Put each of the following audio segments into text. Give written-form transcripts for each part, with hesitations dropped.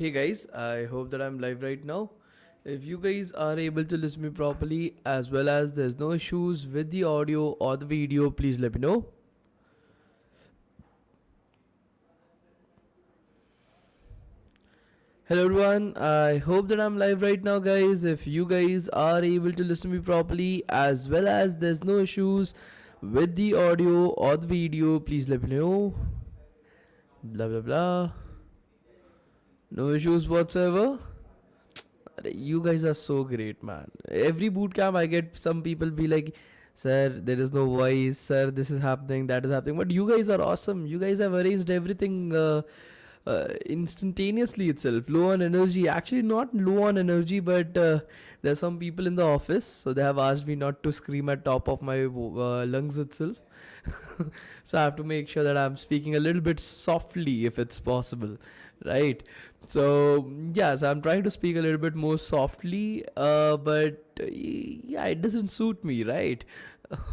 Hey guys, I hope that I'm live right now. If you guys are able to listen me properly as well as there's no issues with the audio or the video, please let me know. Hello everyone, I hope that I'm live right now guys. If you guys are able to listen me properly as well as there's no issues with the audio or the video, please let me know. Blah blah blah. No issues whatsoever. You guys are so great, man. Every boot camp, I get some people be like, "Sir, there is no voice. Sir, this is happening, that is happening." But you guys are awesome. You guys have arranged everything instantaneously itself. Low on energy. Actually, not low on energy, but there are some people in the office, so they have asked me not to scream at top of my lungs itself. So I have to make sure that I'm speaking a little bit softly if it's possible, right? So yeah, so I'm trying to speak a little bit more softly, but yeah, it doesn't suit me, right?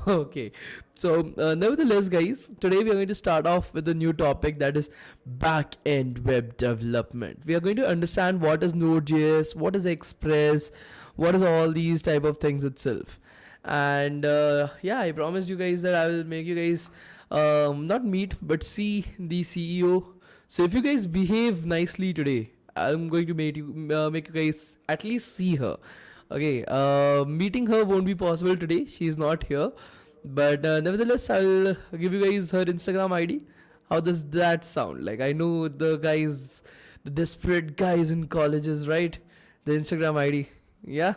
Okay, so nevertheless, guys, today we are going to start off with a new topic, that is back-end web development. We are going to understand what is Node.js, what is Express, what is all these type of things itself. And yeah, I promised you guys that I will make you guys not meet but see the CEO. So if you guys behave nicely today, I'm going to make you guys at least see her. Okay, meeting her won't be possible today. She's not here, but nevertheless, I'll give you guys her Instagram ID. How does that sound? Like, I know the guys, the desperate guys in colleges, right? The Instagram ID, yeah.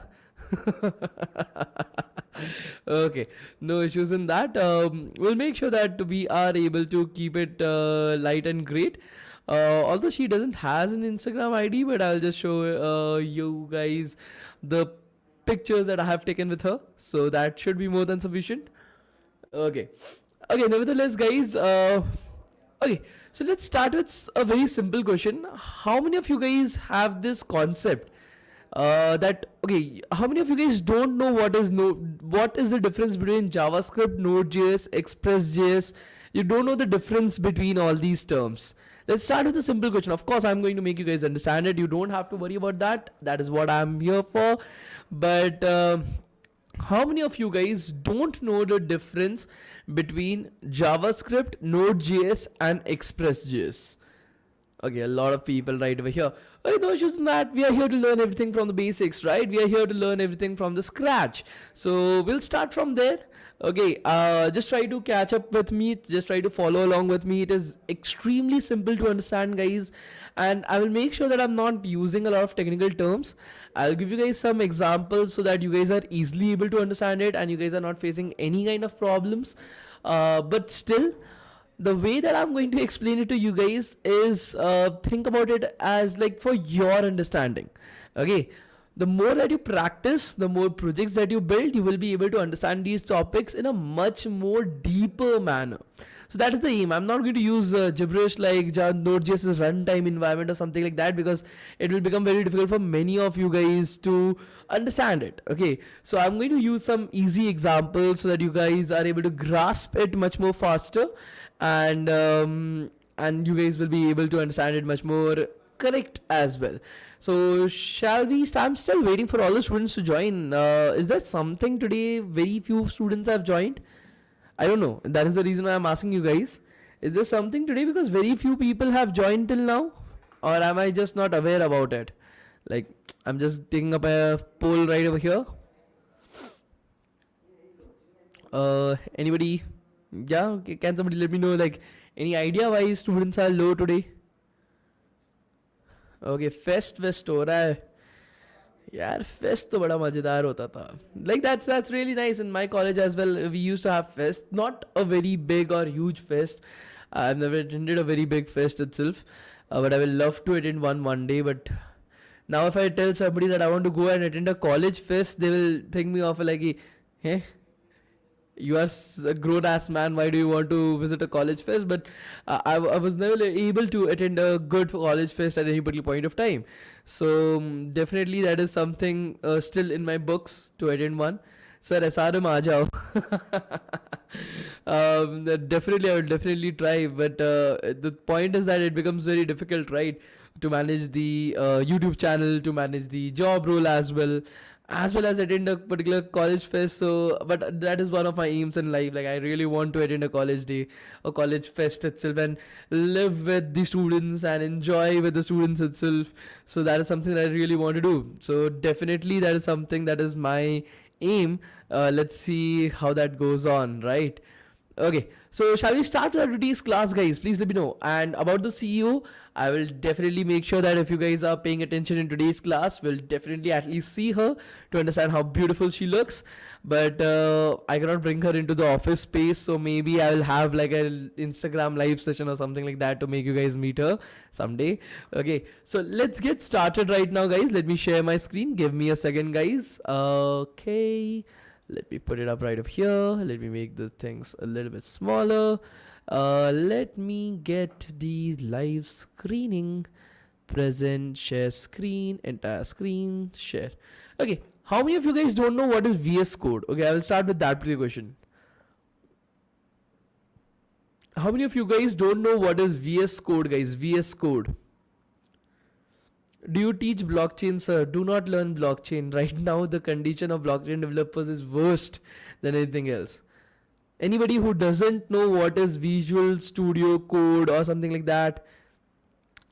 Okay, no issues in that. We'll make sure that we are able to keep it light and great. Although she doesn't has an Instagram ID, but I'll just show you guys the pictures that I have taken with her, so that should be more than sufficient. Okay, okay. Nevertheless, guys. Okay, so let's start with a very simple question. How many of you guys have this concept? That okay, how many of you guys don't know what is the difference between JavaScript, Node.js, Express.js? You don't know the difference between all these terms. Let's start with a simple question. Of course, I'm going to make you guys understand it. You don't have to worry about that. That is what I'm here for. But how many of you guys don't know the difference between JavaScript, Node.js, and Express.js? Okay, a lot of people right over here. Okay, no issues in that. We are here to learn everything from the basics, right? We are here to learn everything from the scratch. So we'll start from there. Okay, just try to catch up with me. Just try to follow along with me. It is extremely simple to understand, guys. And I will make sure that I'm not using a lot of technical terms. I'll give you guys some examples so that you guys are easily able to understand it and you guys are not facing any kind of problems. But still, the way that I'm going to explain it to you guys is think about it as like for your understanding. Okay, the more that you practice, the more projects that you build, you will be able to understand these topics in a much more deeper manner. So that is the aim. I'm not going to use gibberish like Node.js runtime environment or something like that, because it will become very difficult for many of you guys to understand it. Okay, so I'm going to use some easy examples so that you guys are able to grasp it much more faster, and you guys will be able to understand it much more correct as well. So shall we start? I'm still waiting for all the students to join. Is there something today? Very few students have joined. I don't know. That is the reason why I'm asking you guys. Is there something today? Because very few people have joined till now, or am I just not aware about it? Like, I'm just taking up a poll right over here. Anybody? Yeah, okay. Can somebody let me know, like, any idea why students are low today? Okay, फेस्ट waste हो रहा है यार. Fest तो बड़ा मजेदार होता था. Like that's really nice. In my college as well, we used to have fest. Not a very big or huge fest. I've never attended a very big fest itself, but I will love to attend one day. But now if I tell somebody that I want to go and attend a college fest, they will think me of like, hey, you are a grown ass man, why do you want to visit a college fest? But I was never able to attend a good college fest at any particular point of time. So definitely that is something still in my books to attend one. Sir, SRM aa jao. Definitely I will definitely try, but the point is that it becomes very difficult, right? to manage the YouTube channel, to manage the job role as well as attend a particular college fest. So, but that is one of my aims in life. Like I really want to attend a college day, a college fest itself, and live with the students and enjoy with the students itself. So that is something that I really want to do. So definitely that is something that is my aim. Let's see how that goes on, right? Okay, so shall we start with our today's class, guys? Please let me know. And about the CEO, I will definitely make sure that if you guys are paying attention in today's class, we'll definitely at least see her to understand how beautiful she looks. But I cannot bring her into the office space, so maybe I will have like an Instagram live session or something like that to make you guys meet her someday. Okay, so let's get started right now, guys. Let me share my screen. Give me a second, guys. Okay. Let me put it up right up here. Let me make the things a little bit smaller. Let me get the live screening. Present, share screen, entire screen, share. Okay, how many of you guys don't know what is VS Code? Okay, I will start with that particular question. How many of you guys don't know what is VS Code, guys? VS Code. Do you teach blockchain, sir? Do not learn blockchain. Right now, the condition of blockchain developers is worse than anything else. Anybody who doesn't know what is Visual Studio Code or something like that.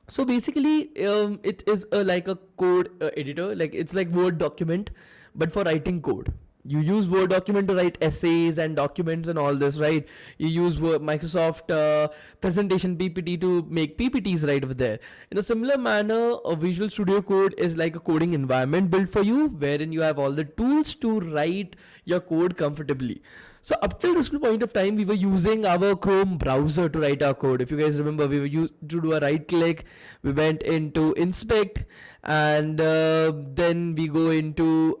So basically, it is like a code editor. Like it's like Word document, but for writing code. You use Word document to write essays and documents and all this, right? You use Microsoft presentation PPT to make PPTs right over there. In a similar manner, a Visual Studio Code is like a coding environment built for you, wherein you have all the tools to write your code comfortably. So up till this point of time, we were using our Chrome browser to write our code. If you guys remember, we were used to do a right click. We went into inspect, and then we go into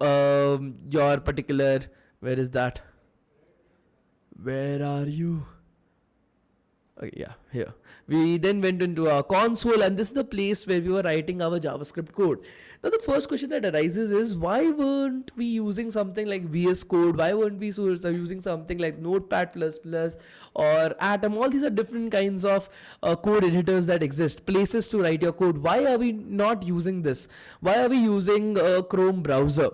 your particular, where is that? Where are you? Okay, yeah, here. We then went into our console, and this is the place where we were writing our JavaScript code. Now the first question that arises is, why weren't we using something like VS Code? Why weren't we using something like Notepad++ or Atom? All these are different kinds of code editors that exist, places to write your code. Why are we not using this? Why are we using Chrome browser?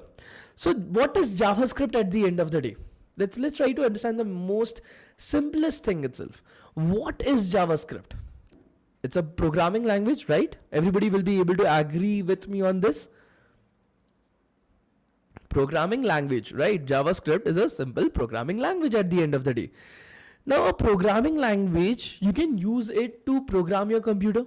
So what is JavaScript at the end of the day? Let's try to understand the most simplest thing itself. What is JavaScript? It's a programming language, right? Everybody will be able to agree with me on this. Programming language, right? JavaScript is a simple programming language at the end of the day. Now, a programming language, you can use it to program your computer.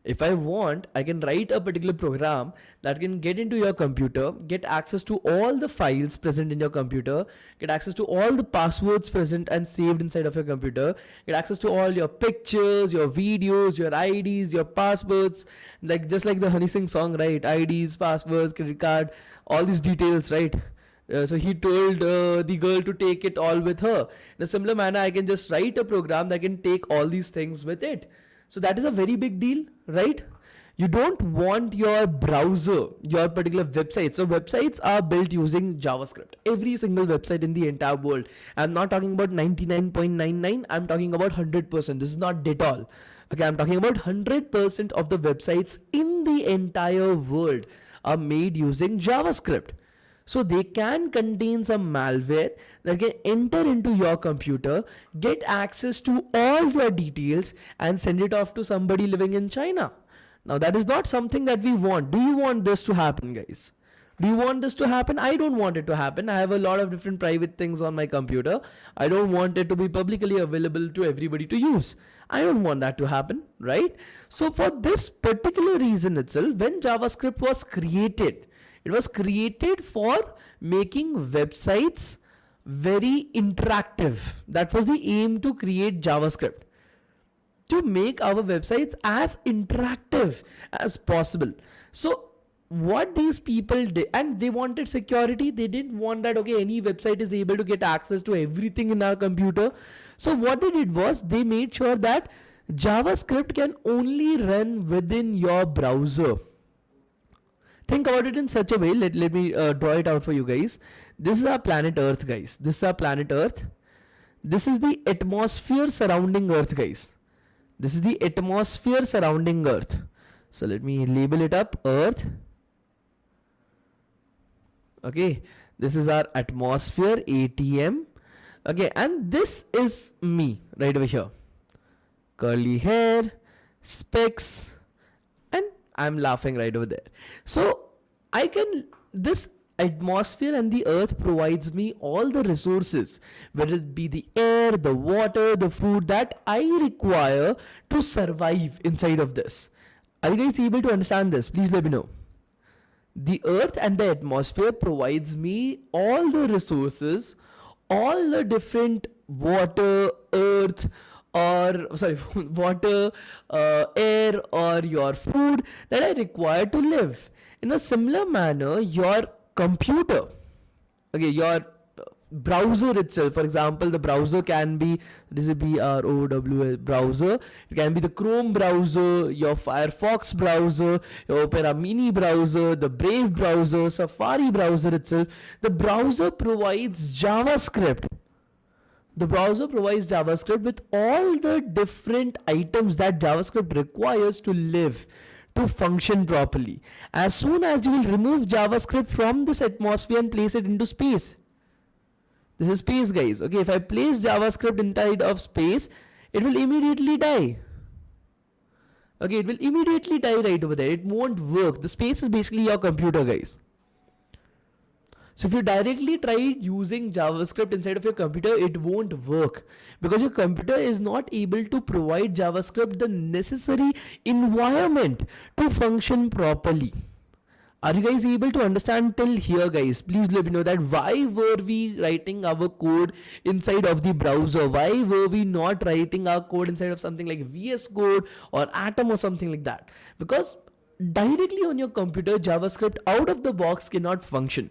If I want, I can write a particular program that can get into your computer, get access to all the files present in your computer, get access to all the passwords present and saved inside of your computer, get access to all your pictures, your videos, your IDs, your passwords, like just like the Honey Singh song, right? IDs, passwords, credit card, all these details, right? So he told the girl to take it all with her. In a similar manner, I can just write a program that can take all these things with it. So that is a very big deal, right? You don't want your browser, your particular website. So websites are built using JavaScript. Every single website in the entire world. I'm not talking about 99.99. I'm talking about 100%. This is not at all. Okay, I'm talking about 100% of the websites in the entire world are made using JavaScript. So they can contain some malware that can enter into your computer, get access to all your details and send it off to somebody living in China. Now that is not something that we want. Do you want this to happen, guys? Do you want this to happen? I don't want it to happen. I have a lot of different private things on my computer. I don't want it to be publicly available to everybody to use. I don't want that to happen, right? So for this particular reason itself, when JavaScript was created, it was created for making websites very interactive. That was the aim to create JavaScript, to make our websites as interactive as possible. So what these people did, and they wanted security. They didn't want that, okay, any website is able to get access to everything in our computer. So what they did was they made sure that JavaScript can only run within your browser. Think about it in such a way. Let me draw it out for you guys. This is our planet Earth, guys. This is our planet Earth. This is the atmosphere surrounding Earth, guys. This is the atmosphere surrounding Earth. So let me label it up, Earth. Okay, this is our atmosphere, ATM. Okay, and this is me right over here. Curly hair, specs, and I'm laughing right over there. So I can, this atmosphere and the earth provides me all the resources, whether it be the air, the water, the food that I require to survive inside of this. Are you guys able to understand this? Please let me know. The earth and the atmosphere provides me all the resources, all the different water, earth, or sorry, water, air, or your food that I require to live. In a similar manner, your computer, okay, your browser itself, for example, the browser can be, this is BROWS browser, it can be the Chrome browser, your Firefox browser, your Opera Mini browser, the Brave browser, Safari browser itself. The browser provides JavaScript. The browser provides JavaScript with all the different items that JavaScript requires to live, to function properly. As soon as you will remove JavaScript from this atmosphere and place it into space, this is space, guys. Okay, if I place JavaScript inside of space, it will immediately die. Okay, it will immediately die right over there. It won't work. The space is basically your computer, guys. So if you directly try using JavaScript inside of your computer, it won't work because your computer is not able to provide JavaScript the necessary environment to function properly. Are you guys able to understand till here, guys? Please let me know that why were we writing our code inside of the browser? Why were we not writing our code inside of something like VS Code or Atom or something like that? Because directly on your computer, JavaScript out of the box cannot function.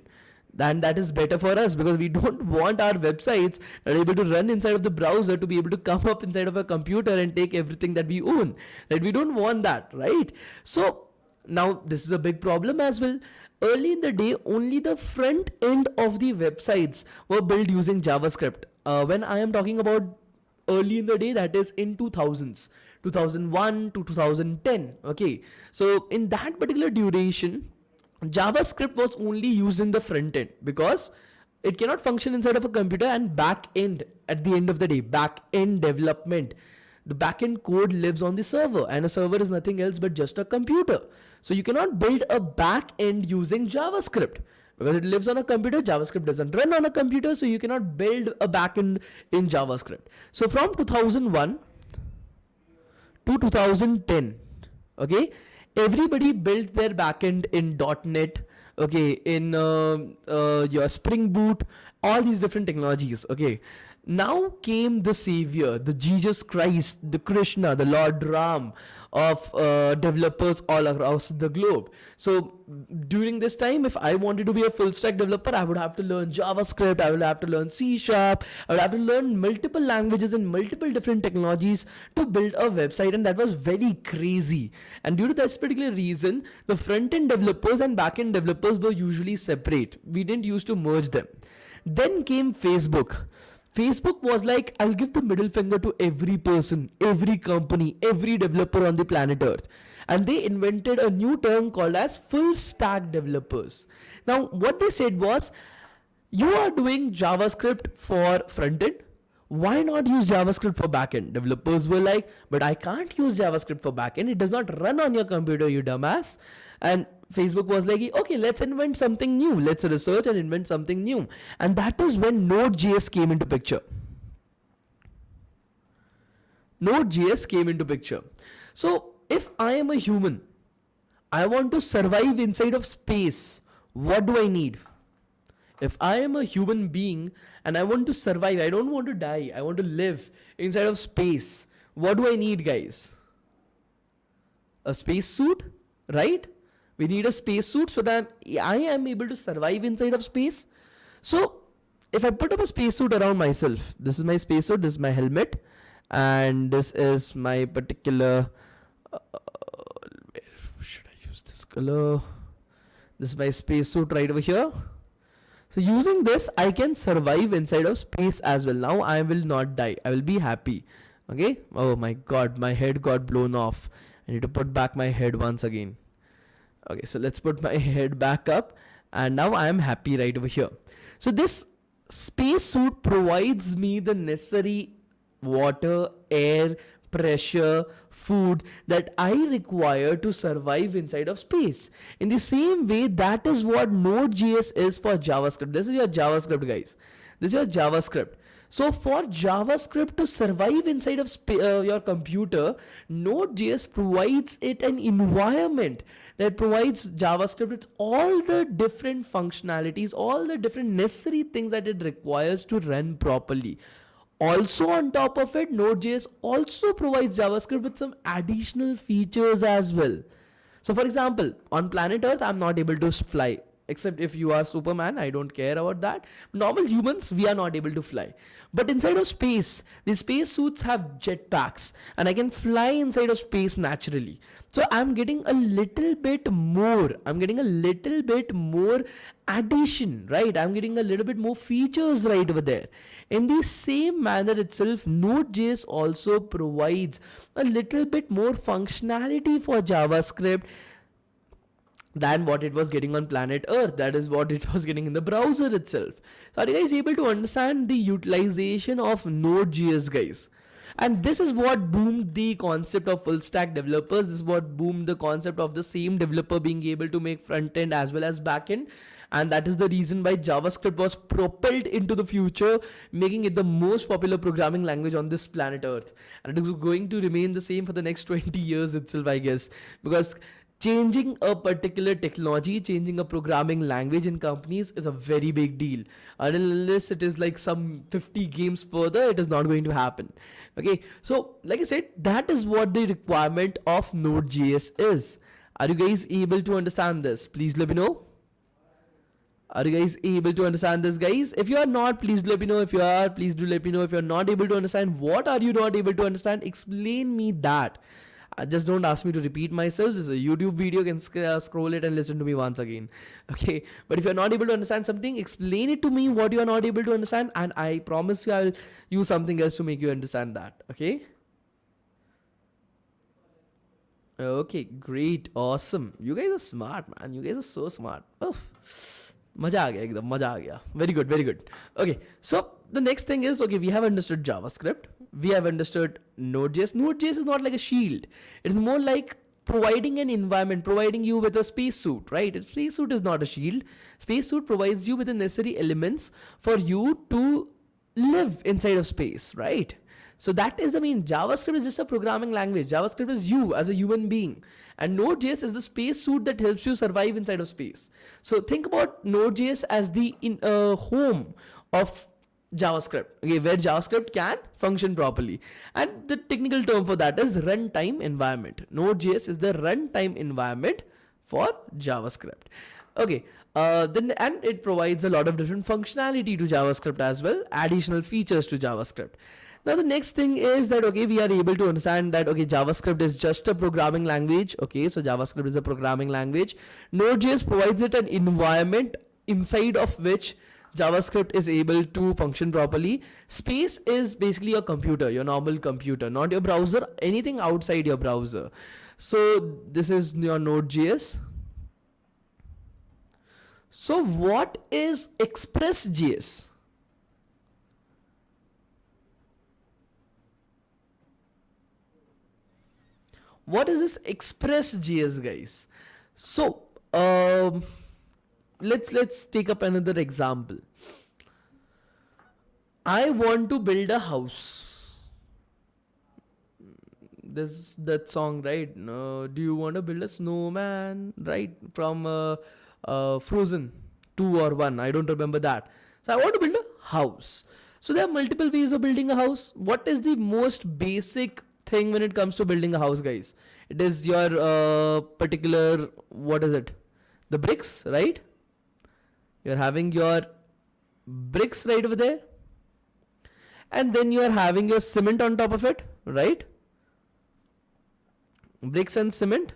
And that is better for us because we don't want our websites that are able to run inside of the browser to be able to come up inside of a computer and take everything that we own. Right? We don't want that, right? So now this is a big problem as well. Early in the day, only the front end of the websites were built using JavaScript. When I am talking about early in the day, that is in 2000s, 2001 to 2010. Okay, so in that particular duration, JavaScript was only used in the front end because it cannot function inside of a computer, and back end, at the end of the day, back end development, the backend code lives on the server, and a server is nothing else but just a computer. So you cannot build a back end using JavaScript because it lives on a computer. JavaScript doesn't run on a computer, so you cannot build a backend in JavaScript. So from 2001 to 2010, okay, everybody built their backend in .NET, okay, in your Spring Boot, all these different technologies, okay. Now came the savior, the Jesus Christ, the Krishna, the Lord Ram of developers all across the globe. So during this time, if I wanted to be a full stack developer, I would have to learn JavaScript, I would have to learn C#, I would have to learn multiple languages and multiple different technologies to build a website, and that was very crazy. And due to this particular reason, the front-end developers and back-end developers were usually separate. We didn't used to merge them. Then came Facebook. Facebook was like, I'll give the middle finger to every person, every company, every developer on the planet Earth. And they invented a new term called as full stack developers. Now, what they said was, you are doing JavaScript for frontend. Why not use JavaScript for backend? Developers were like, but I can't use JavaScript for backend. It does not run on your computer, you dumbass. And Facebook was like, okay, let's invent something new. Let's research and invent something new. And that is when Node.JS came into picture. Node.js came into picture. So if I am a human, I want to survive inside of space, what do I need? If I am a human being and I want to survive, I don't want to die, I want to live inside of space, what do I need, guys? A space suit, right? We need a space suit so that I am able to survive inside of space. So if I put up a space suit around myself, this is my space suit, this is my helmet, and this is my particular, where should I use this color? This is my space suit right over here. So using this, I can survive inside of space as well. Now I will not die. I will be happy. Okay. Oh my God, my head got blown off. I need to put back my head once again. Okay, so let's put my head back up, and now I am happy right over here. So this spacesuit provides me the necessary water, air, pressure, food that I require to survive inside of space. In the same way, that is what Node.js is for JavaScript. This is your JavaScript, guys. This is your JavaScript. So for JavaScript to survive inside of your computer, Node.js provides it an environment that provides JavaScript with all the different functionalities, all the different necessary things that it requires to run properly. Also on top of it, Node.js also provides JavaScript with some additional features as well. So for example, on planet Earth, I'm not able to fly. Except if you are Superman, I don't care about that. Normal humans, we are not able to fly. But inside of space, the space suits have jetpacks, and I can fly inside of space naturally. So I'm getting a little bit more. I'm getting a little bit more addition, right? I'm getting a little bit more features right over there. In the same manner itself, Node.js also provides a little bit more functionality for JavaScript than what it was getting on planet Earth. That is what it was getting in the browser itself. So are you guys able to understand the utilization of Node.js, guys? And this is what boomed the concept of full stack developers. This is what boomed the concept of the same developer being able to make front end as well as back end. And that is the reason why JavaScript was propelled into the future, making it the most popular programming language on this planet Earth. And it is going to remain the same for the next 20 years itself, I guess, because changing a particular technology, changing a programming language in companies is a very big deal. Unless it is like some 50 games further, it is not going to happen. Okay, so like I said, that is what the requirement of Node.js is. Are you guys able to understand this? Please let me know. Are you guys able to understand this, guys? If you are not, please let me know. If you are, please do let me know. If you're not able to understand, what are you not able to understand? Explain me that. Just don't ask me to repeat myself. This is a YouTube video. You can scroll it and listen to me once again. Okay. But if you're not able to understand something, explain it to me what you are not able to understand. And I promise you, I'll use something else to make you understand that. Okay. Okay. Great. Awesome. You guys are smart, man. You guys are so smart. Oh. मजा आ गया एकदम, मजा आ गया. Very good, very good. Okay, so the next thing is, okay, we have understood JavaScript, we have understood Node.js. Node.js is not like a shield. It is more like providing an environment, providing you with a spacesuit, right? A spacesuit is not a shield. Spacesuit provides you with the necessary elements for you to live inside of space, right? So that is the mean. JavaScript is just a programming language. JavaScript is you as a human being. And Node.js is the spacesuit that helps you survive inside of space. So think about Node.js as the home of JavaScript, okay, where JavaScript can function properly. And the technical term for that is runtime environment. Node.js is the runtime environment for JavaScript. Okay, and it provides a lot of different functionality to JavaScript as well, additional features to JavaScript. Now the next thing is that, okay, we are able to understand that, okay, JavaScript is just a programming language. Okay, so JavaScript is a programming language. Node.js provides it an environment inside of which JavaScript is able to function properly. Space is basically your computer, your normal computer, not your browser, anything outside your browser. So this is your Node.js. So what is Express.js? What is this Express.js, guys? So let's take up another example. I want to build a house. This that song, right? Do you want to build a snowman? Right, from Frozen 2 or 1. I don't remember that. So I want to build a house. So there are multiple ways of building a house. What is the most basic thing when it comes to building a house, guys? It is your particular, what is it? The bricks, right? You're having your bricks right over there. And then you are having your cement on top of it, right? Bricks and cement.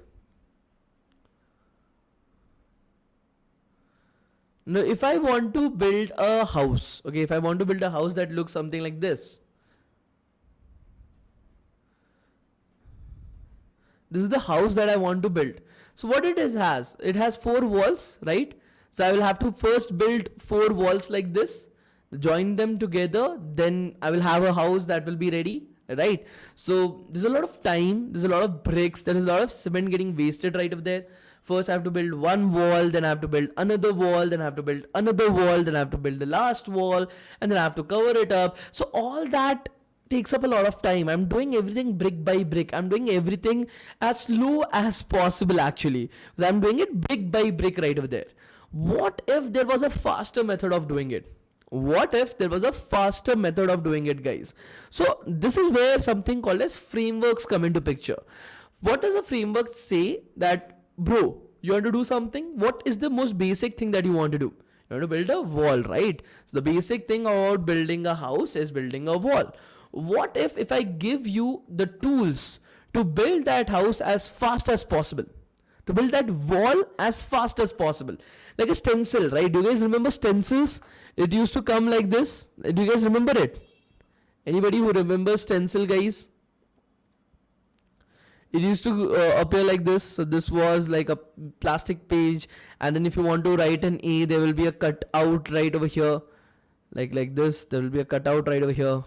Now, if I want to build a house, okay, if I want to build a house that looks something like this, This is the house that I want to build. So what it has 4 walls, right? So I will have to first build 4 walls like this, join them together, then I will have a house that will be ready, right? So there's a lot of time, there's a lot of bricks, there is a lot of cement getting wasted right over there. First I have to build one wall, then I have to build another wall, then I have to build another wall, then I have to build the last wall, and then I have to cover it up. So all that takes up a lot of time. I'm doing everything brick by brick. I'm doing everything as slow as possible actually, because I'm doing it brick by brick right over there. What if there was a faster method of doing it? What if there was a faster method of doing it, guys? So this is where something called as frameworks come into picture. What does a framework say? That, bro, you want to do something? What is the most basic thing that you want to do? You want to build a wall, right? So the basic thing about building a house is building a wall. What if I give you the tools to build that house as fast as possible? To build that wall as fast as possible. Like a stencil, right? Do you guys remember stencils? It used to come like this. Do you guys remember it? Anybody who remembers stencil, guys? It used to appear like this. So this was like a plastic page, and then if you want to write an A, there will be a cut out right over here. Like this, there will be a cutout right over here.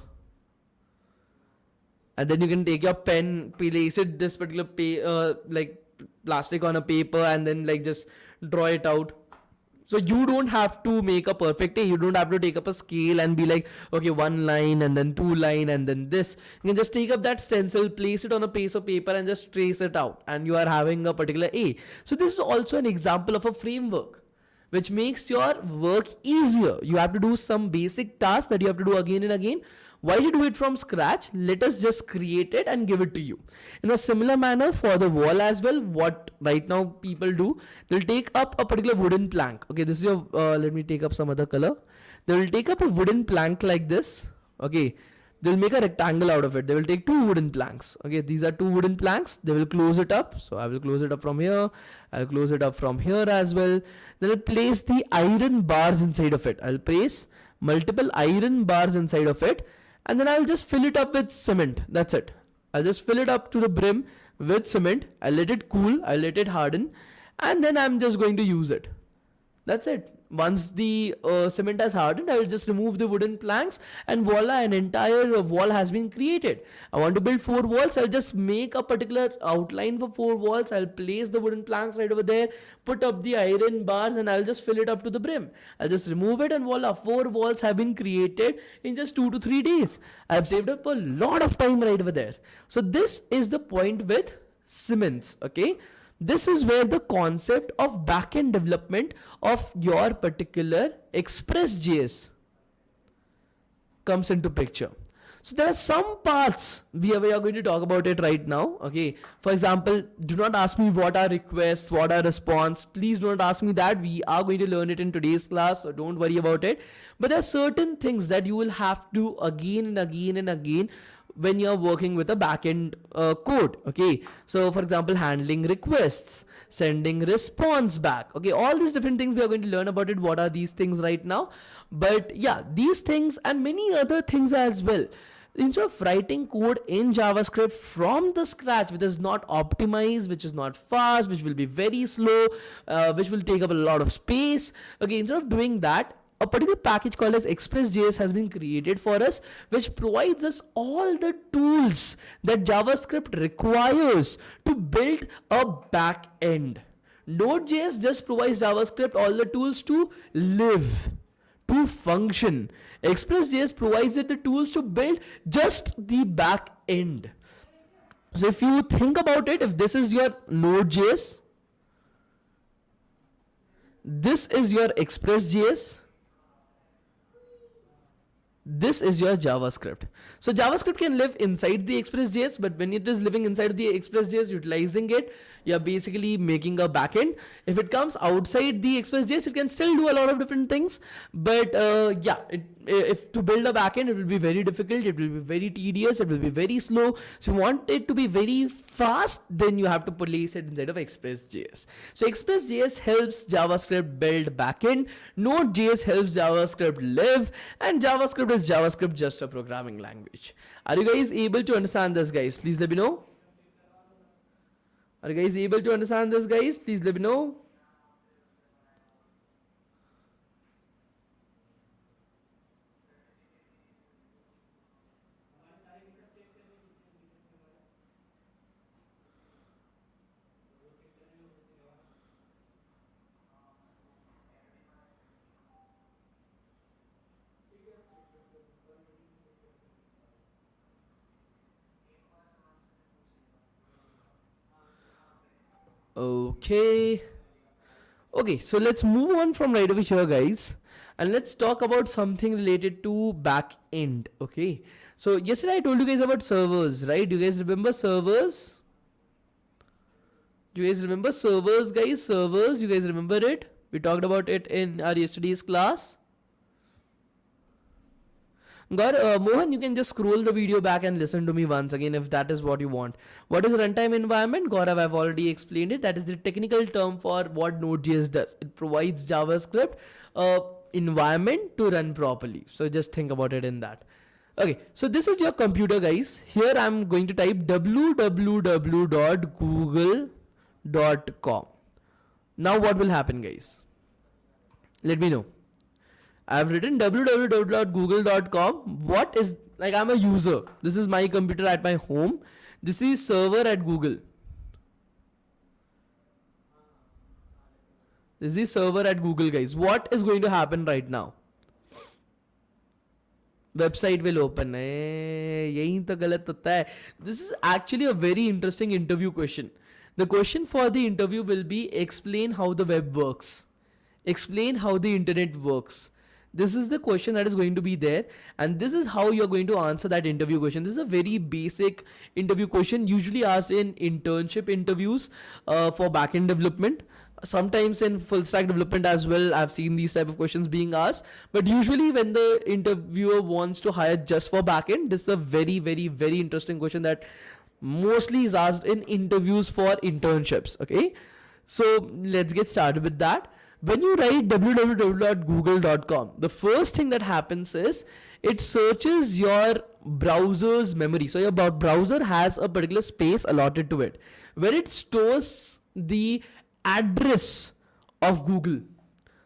And then you can take your pen, place it this particular like plastic on a paper, and then like just draw it out. So you don't have to make a perfect A. You don't have to take up a scale and be like, okay, 1 line and then 2 line and then this. You can just take up that stencil, place it on a piece of paper and just trace it out, and you are having a particular A. So this is also an example of a framework which makes your work easier. You have to do some basic tasks that you have to do again and again. Why do you do it from scratch? Let us just create it and give it to you. In a similar manner for the wall as well, what right now people do, they'll take up a particular wooden plank. Okay, this is your, let me take up some other color. They will take up a wooden plank like this. Okay, they'll make a rectangle out of it. They will take 2 wooden planks. Okay, these are 2 wooden planks. They will close it up. So I will close it up from here. I'll close it up from here as well. Then I'll place the iron bars inside of it. I'll place multiple iron bars inside of it. And then I'll just fill it up with cement. That's it. I'll just fill it up to the brim with cement. I'll let it cool. I'll let it harden. And then I'm just going to use it. That's it. Once the cement has hardened, I will just remove the wooden planks, and voila, an entire wall has been created. I want to build 4 walls. I'll just make a particular outline for 4 walls. I'll place the wooden planks right over there, put up the iron bars, and I'll just fill it up to the brim. I'll just remove it, and voila, 4 walls have been created in just 2 to 3 days. I've saved up a lot of time right over there. So this is the point with cements, okay? This is where the concept of backend development of your particular Express.js comes into picture. So there are some parts we are going to talk about it right now. Okay. For example, do not ask me what are requests, what are response. Please do not ask me that. We are going to learn it in today's class, so don't worry about it. But there are certain things that you will have to again and again and again when you're working with a backend code. Okay, so for example, handling requests, sending response back. Okay, all these different things we are going to learn about it. What are these things right now? But yeah, these things and many other things as well. Instead of writing code in JavaScript from the scratch, which is not optimized, which is not fast, which will be very slow, which will take up a lot of space. Okay, instead of doing that, a particular package called as Express.js has been created for us, which provides us all the tools that JavaScript requires to build a back end. Node.js just provides JavaScript all the tools to live, to function. Express.js provides it the tools to build just the back end. So if you think about it, if this is your Node.js, this is your Express.js, this is your JavaScript. So JavaScript can live inside the Express.js, but when it is living inside the Express.js, utilizing it, you're basically making a backend. If it comes outside the Express.js, it can still do a lot of different things. But yeah, if to build a backend, it will be very difficult. It will be very tedious. It will be very slow. So you want it to be very fast, then you have to place it inside of Express.js. So Express.js helps JavaScript build backend. Node.js helps JavaScript live, and JavaScript is JavaScript just a programming language. Are you guys able to understand this, guys? Please let me know. Are you guys able to understand this, guys? Please let me know. Okay. Okay, so let's move on from right over here, guys, and let's talk about something related to back end. Okay, so yesterday I told you guys about servers, right? Do you guys remember servers? Do you guys remember servers, guys? Servers, you guys remember it? We talked about it in our yesterday's class. Mohan, you can just scroll the video back and listen to me once again if that is what you want. What is runtime environment? Gaurav, I've already explained it. That is the technical term for what Node.js does. It provides JavaScript environment to run properly. So just think about it in that. Okay, so this is your computer, guys. Here I'm going to type www.google.com. Now what will happen, guys? Let me know. I've written www.google.com. What is, like, I'm a user. This is my computer at my home. This is server at Google. This is server at Google, guys. What is going to happen right now? Website will open. This is actually a very interesting interview question. The question for the interview will be explain how the web works. Explain how the internet works. This is the question that is going to be there, and this is how you're going to answer that interview question. This is a very basic interview question, usually asked in internship interviews for backend development. Sometimes in full stack development as well, I've seen these type of questions being asked. But usually when the interviewer wants to hire just for backend, this is a very, very, very interesting question that mostly is asked in interviews for internships. Okay, so let's get started with that. When you write www.google.com, the first thing that happens is it searches your browser's memory. So your browser has a particular space allotted to it where it stores the address of Google.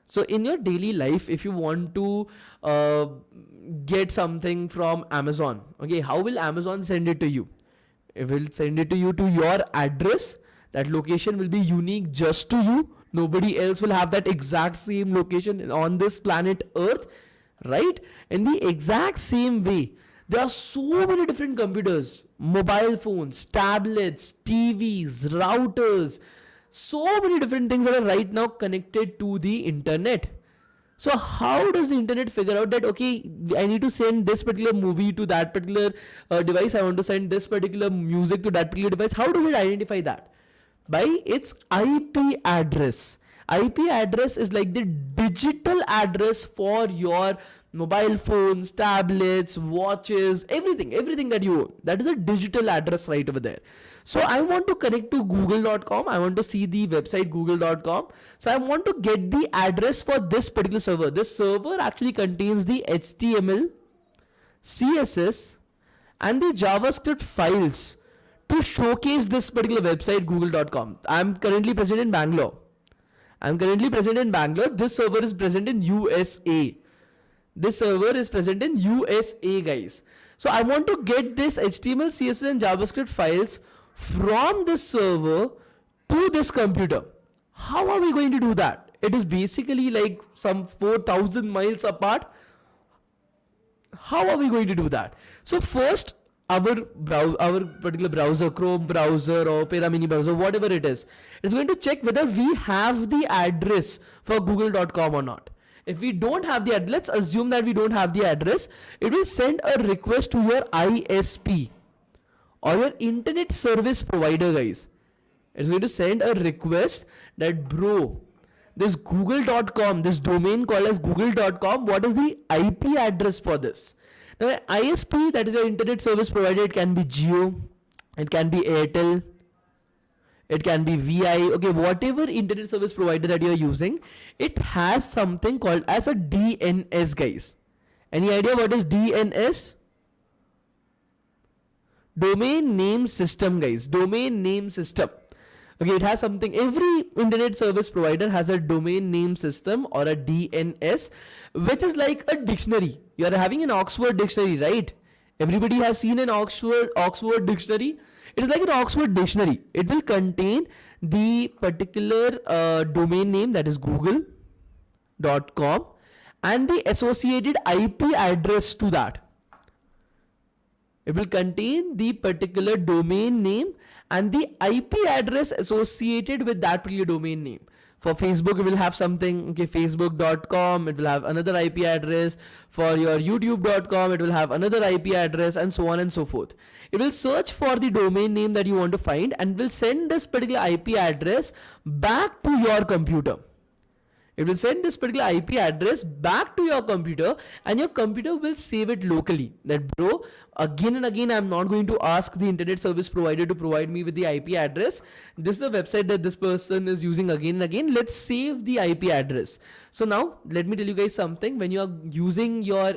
So in your daily life, if you want to get something from Amazon, okay, how will Amazon send it to you? It will send it to you to your address. That location will be unique just to you. Nobody else will have that exact same location on this planet Earth, right? In the exact same way, there are so many different computers, mobile phones, tablets, TVs, routers, so many different things that are right now connected to the internet. So how does the internet figure out that, okay, I need to send this particular movie to that particular device, I want to send this particular music to that particular device? How does it identify that? By its IP address. IP address is like the digital address for your mobile phones, tablets, watches, everything that you own. That is a digital address right over there. So I want to connect to google.com. I want to see the website google.com. So I want to get the address for this particular server. This server actually contains the HTML, CSS, and the JavaScript files to showcase this particular website google.com. I'm currently present in Bangalore. This server is present in USA. Guys. So I want to get this HTML, CSS and JavaScript files from this server to this computer. How are we going to do that? It is basically like some 4,000 miles apart. How are we going to do that? So first, our particular browser, Chrome browser or Opera Mini browser, whatever it is going to check whether we have the address for google.com or not. If we don't have the address, let's assume that we don't have the address, it will send a request to your ISP or your internet service provider, guys. It's going to send a request that, bro, this google.com, this domain called as google.com, what is the IP address for this? Now, ISP, that is your internet service provider, it can be Jio, it can be Airtel, it can be VI, okay, whatever internet service provider that you're using, it has something called as a DNS, guys. Any idea what is DNS? Domain name system, guys. Domain name system. Okay, it has something. Every internet service provider has a domain name system or a DNS, which is like a dictionary. You are having an Oxford dictionary, right? Everybody has seen an Oxford dictionary. It is like an Oxford dictionary. It will contain the particular domain name, that is google.com, and the associated IP address to that. It will contain the particular domain name and the IP address associated with that particular domain name. For Facebook, it will have something, okay, facebook.com, it will have another IP address. For your youtube.com, it will have another IP address, and so on and so forth. It will search for the domain name that you want to find and will send this particular IP address back to your computer. It will send this particular IP address back to your computer, and your computer will save it locally. That, bro, again and again, I'm not going to ask the internet service provider to provide me with the IP address. This is a website that this person is using again and again. Let's save the IP address. So now let me tell you guys something. When you are using your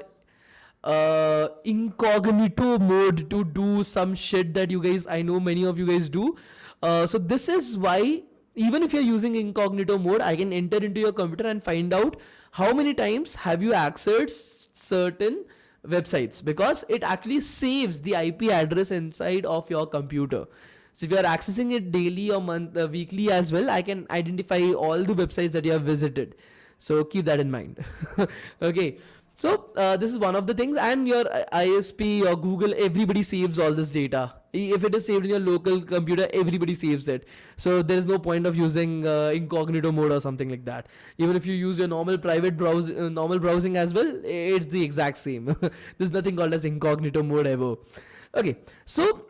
incognito mode to do some shit that you guys, I know many of you guys do. So this is why, even if you're using incognito mode, I can enter into your computer and find out how many times have you accessed certain websites, because it actually saves the IP address inside of your computer. So if you are accessing it daily or weekly as well, I can identify all the websites that you have visited. So keep that in mind. Okay. So this is one of the things, and your ISP or Google, everybody saves all this data. If it is saved in your local computer, everybody saves it. So there is no point of using incognito mode or something like that. Even if you use your normal private normal browsing as well, it's the exact same. There's nothing called as incognito mode ever. Okay, so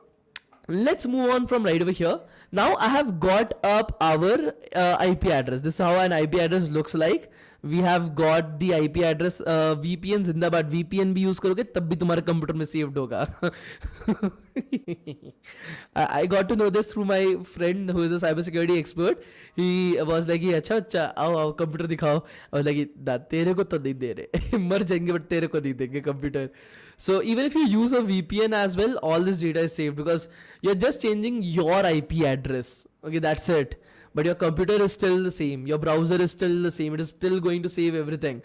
let's move on from right over here. Now I have got up our IP address. This is how an IP address looks like. We have got the IP address. VPN जिंदाबाद. VPN भी use करोगे तब भी तुम्हारे computer में saved होगा. I got to know this through my friend who is a cybersecurity expert. He was like, अच्छा अच्छा आओ कंप्यूटर दिखाओ. I was like, तेरे को तो नहीं दे रहे. मर जाएंगे but तेरे को नहीं देंगे computer. So even if you use a VPN as well, all this data is saved because you're just changing your IP address. Okay, that's it. But your computer is still the same. Your browser is still the same. It is still going to save everything.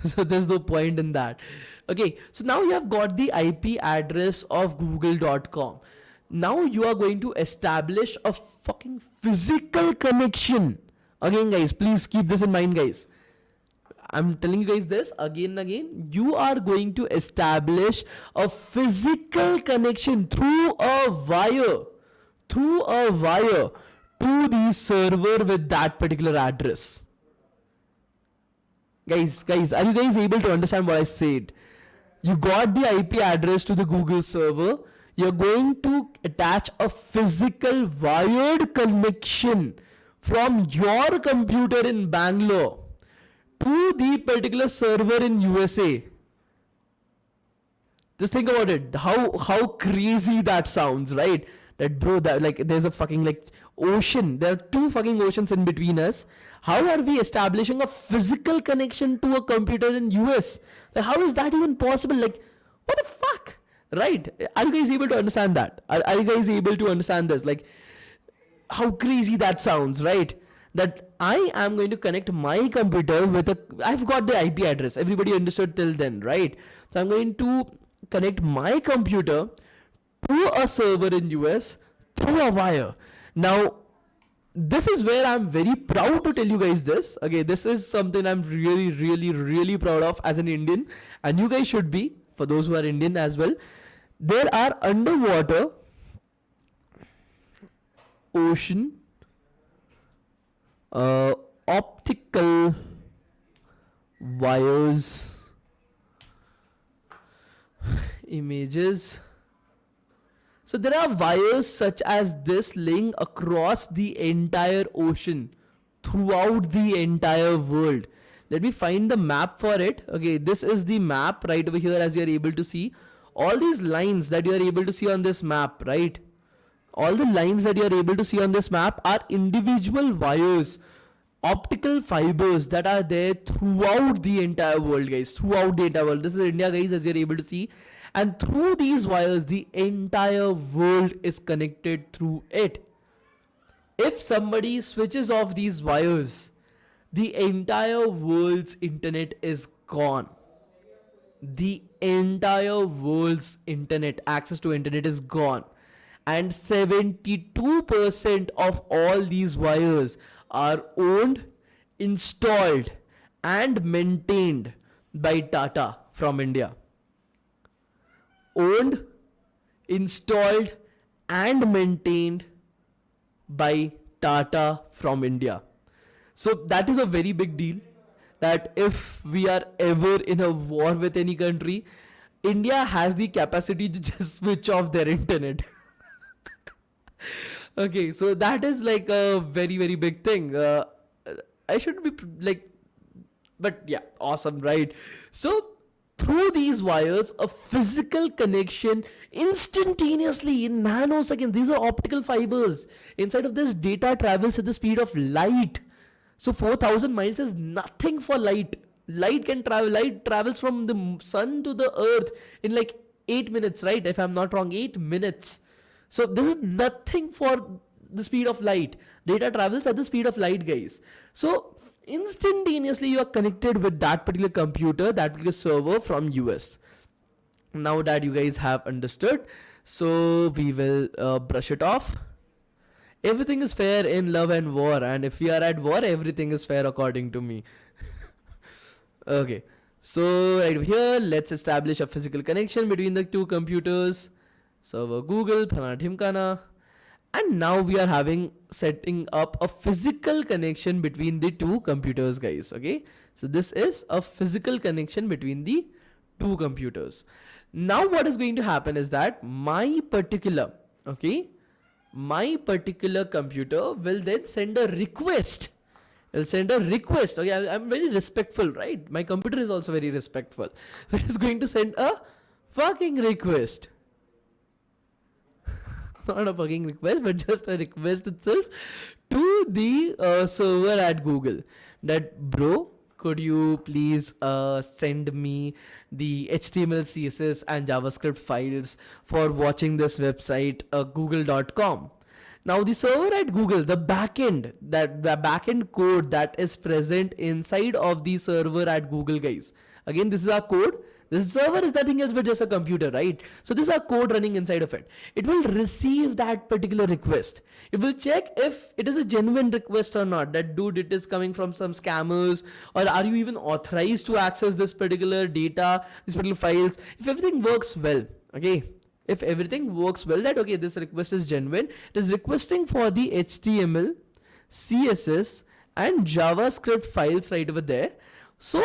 So there's no point in that. Okay, so now you have got the IP address of google.com. Now you are going to establish a fucking physical connection. Again, guys, please keep this in mind, guys. I'm telling you guys this again and again. You are going to establish a physical connection through a wire. To the server with that particular address. Guys, are you guys able to understand what I said? You got the IP address to the Google server. You're going to attach a physical wired connection from your computer in Bangalore to the particular server in USA. Just think about it. How crazy that sounds, right? That, bro, that, like, there's a fucking like ocean. There are two fucking oceans in between us. How are we establishing a physical connection to a computer in US? Like, how is that even possible? Like, what the fuck? Right? Are you guys able to understand that? Are you guys able to understand this? Like, how crazy that sounds, right? That I am going to connect my computer with I've got the IP address. Everybody understood till then, right? So I'm going to connect my computer to a server in US through a wire. Now, this is where I'm very proud to tell you guys this. Okay, this is something I'm really proud of as an Indian, and you guys should be, for those who are Indian as well. There are underwater ocean optical wires images. So there are wires such as this laying across the entire ocean throughout the entire world. Let me find the map for it. Okay, this is the map right over here, as you are able to see. All these lines that you are able to see on this map, right? All the lines that you are able to see on this map are individual wires, optical fibers that are there throughout the entire world, guys. Throughout the entire world. This is India, guys, as you are able to see. And through these wires, the entire world is connected through it. If somebody switches off these wires, the entire world's internet is gone. The entire world's internet, access to internet is gone. And 72% of all these wires are owned, installed, and maintained by Tata from India. Owned, installed, and maintained by Tata from India. So that is a very big deal, that if we are ever in a war with any country, India has the capacity to just switch off their internet. Okay, so that is like a very, very big thing. I should be like, but yeah, awesome, right? So through these wires, a physical connection instantaneously in nanoseconds. These are optical fibers. Inside of this, data travels at the speed of light. So 4,000 miles is nothing for light. Light travels from the sun to the earth in like 8 minutes, right? If I'm not wrong, 8 minutes. So this is nothing for the speed of light. Data travels at the speed of light, guys. So instantaneously you are connected with that particular computer, that particular server from US. Now that you guys have understood, so we will brush it off. Everything is fair in love and war, and if we are at war, everything is fair according to me. Okay, so right here, let's establish a physical connection between the two computers. Server Google, Phana Dhimkana. And now we are setting up a physical connection between the two computers, guys. Okay, so this is a physical connection between the two computers. Now what is going to happen is that my particular computer will then send a request. It'll send a request. Okay, I'm very respectful, right? My computer is also very respectful. So it is going to send a fucking request. Not a fucking request, but just a request itself to the server at Google. That, bro, could you please send me the HTML, CSS and JavaScript files for watching this website, google.com. Now the server at Google, the backend, the backend code that is present inside of the server at Google, guys. Again, this is our code. This server is nothing else but just a computer, right? So this is our code running inside of it. It will receive that particular request. It will check if it is a genuine request or not. That dude, it is coming from some scammers, or are you even authorized to access this particular data, these particular files? If everything works well, okay. If everything works well, that okay, this request is genuine. It is requesting for the HTML, CSS and JavaScript files right over there. So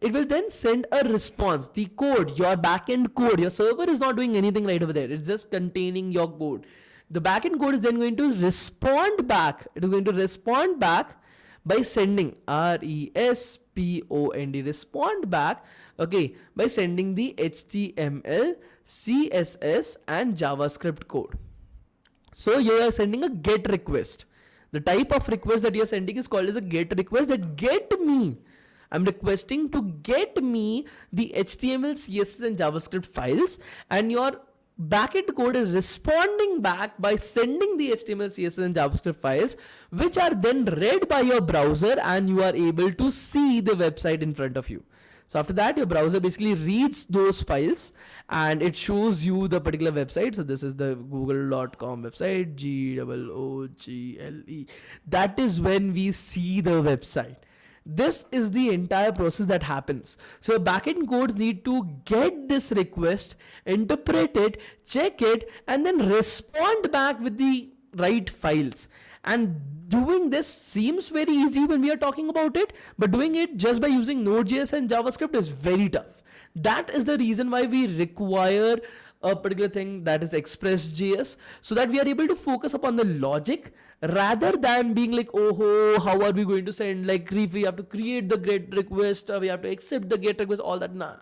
it will then send a response. The code, your backend code, your server is not doing anything right over there. It's just containing your code. The backend code is then going to respond back. It is going to respond back by sending RESPOND, respond back, okay, by sending the HTML, CSS and JavaScript code. So you are sending a GET request. The type of request that you are sending is called as a GET request. That get me. I'm requesting to get me the HTML, CSS and JavaScript files, and your backend code is responding back by sending the HTML, CSS and JavaScript files, which are then read by your browser and you are able to see the website in front of you. So after that, your browser basically reads those files and it shows you the particular website. So this is the google.com website, Google. That is when we see the website. This is the entire process that happens. So backend codes need to get this request, interpret it, check it, and then respond back with the right files. And doing this seems very easy when we are talking about it, but doing it just by using Node.js and JavaScript is very tough. That is the reason why we require a particular thing, that is Express.js, so that we are able to focus upon the logic rather than being like, oh, how are we going to send, like we have to create the GET request, we have to accept the GET request, all that. Nah,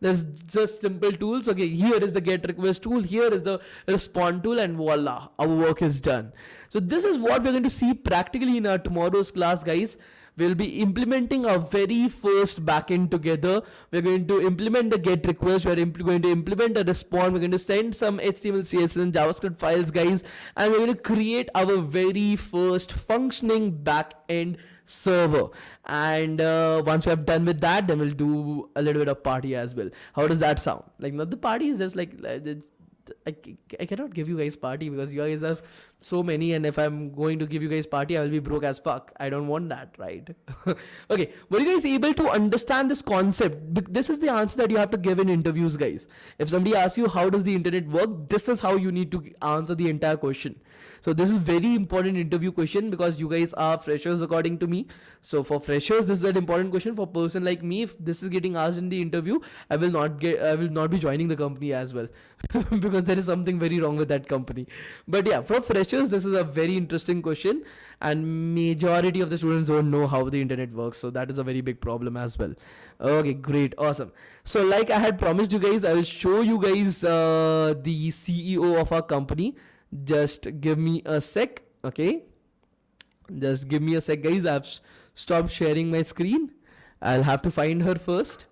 there's just simple tools. Okay, here is the GET request tool, here is the respond tool, and voila, our work is done. So this is what we're going to see practically in our tomorrow's class, guys. We'll be implementing our very first backend together. We're going to implement the get request. We're going to implement a response. We're going to send some HTML, CSS, and JavaScript files, guys, and we're going to create our very first functioning backend server. And once we have done with that, then we'll do a little bit of party as well. How does that sound? Like, not the party is just like I cannot give you guys party because you guys are so many, and if I'm going to give you guys party, I will be broke as fuck. I don't want that, right? Okay, were you guys able to understand this concept? This is the answer that you have to give in interviews, guys. If somebody asks you how does the internet work, this is how you need to answer the entire question. So this is very important interview question because you guys are freshers according to me. So for freshers, this is an important question. For a person like me, if this is getting asked in the interview, I will not be joining the company as well because there is something very wrong with that company. But yeah, for freshers, this is a very interesting question, and majority of the students don't know how the internet works. So that is a very big problem as well. Okay, great, awesome. So like I had promised you guys, I will show you guys the CEO of our company. Just give me a sec. Okay, just give me a sec, guys. I've stopped sharing my screen. I'll have to find her first.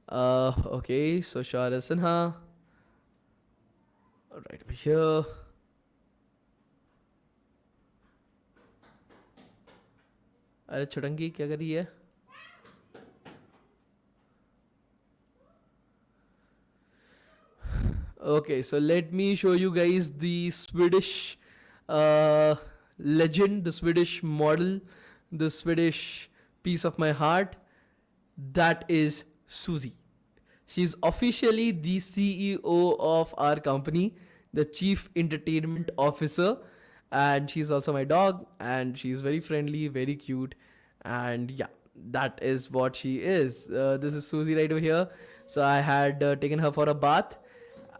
Okay, so Shara Sinha. Right over here. अरे छुटंगी क्या कर रही है? Okay, so let me show you guys the Swedish legend, the Swedish model, the Swedish piece of my heart. That is Susie. She's officially the CEO of our company, the Chief Entertainment Officer, and she's also my dog, and she's very friendly, very cute, and yeah, that is what she is. This is Susie right over here. So I had taken her for a bath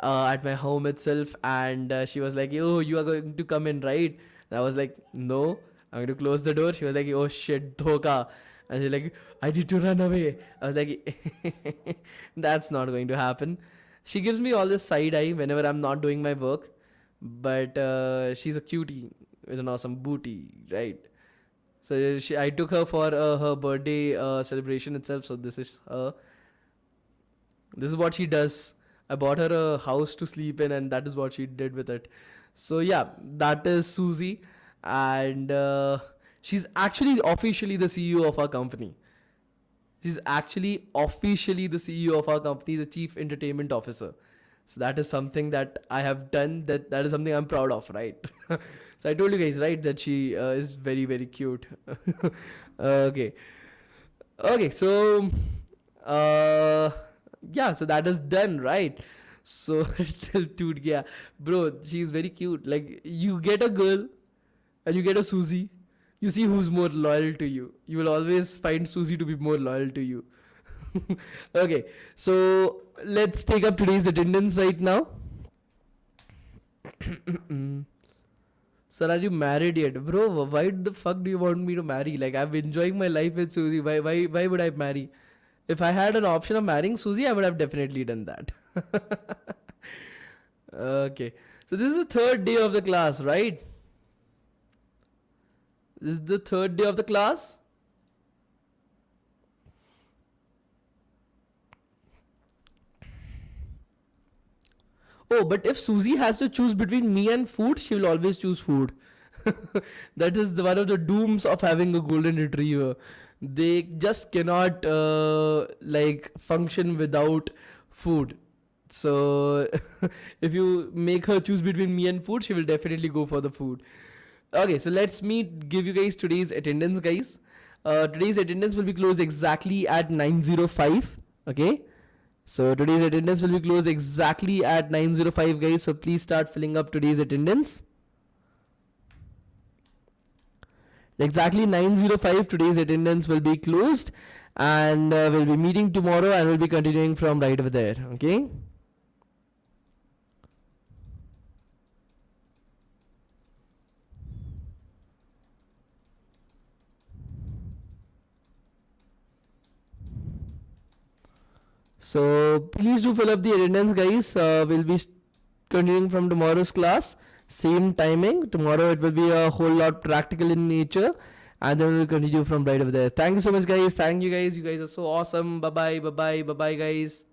at my home itself, and she was like, "Oh, you are going to come in, right?" And I was like, "No, I'm going to close the door." She was like, "Oh shit, dhoka." And she's like, "I need to run away." I was like, that's not going to happen. She gives me all this side eye whenever I'm not doing my work, but she's a cutie with an awesome booty, right? So I took her for her birthday celebration itself. So this is her. This is what she does. I bought her a house to sleep in, and that is what she did with it. So yeah, that is Susie, and she's actually officially the CEO of our company. She's actually officially the CEO of our company, the Chief Entertainment Officer. So that is something that I have done. That is something I'm proud of, right? So I told you guys, right, that she is very, very cute. Okay. Okay, so yeah, so that is done, right? So dude, yeah, bro, she's very cute. Like, you get a girl and you get a Susie, you see who's more loyal to you. You will always find Susie to be more loyal to you. Okay, so let's take up today's attendance right now. Sir, are you married yet? Bro, why the fuck do you want me to marry? Like, I'm enjoying my life with Susie. Why would I marry? If I had an option of marrying Susie, I would have definitely done that. Okay. So this is the third day of the class, right? This is the third day of the class. Oh, but if Susie has to choose between me and food, she will always choose food. That is one of the dooms of having a golden retriever. They just cannot like function without food. So if you make her choose between me and food, she will definitely go for the food. Okay, so let's give you guys today's attendance, guys. Today's attendance will be closed exactly at 9:05. Okay, so today's attendance will be closed exactly at 9:05, guys. So please start filling up today's attendance. Exactly 9:05, today's attendance will be closed, and we'll be meeting tomorrow, and we'll be continuing from right over there. Okay. So please do fill up the attendance, guys. We'll be continuing from tomorrow's class, same timing. Tomorrow it will be a whole lot practical in nature, and then we'll continue from right over there. Thank you so much, guys. Thank you, guys. You guys are so awesome. Bye bye. Bye bye. Bye bye, guys.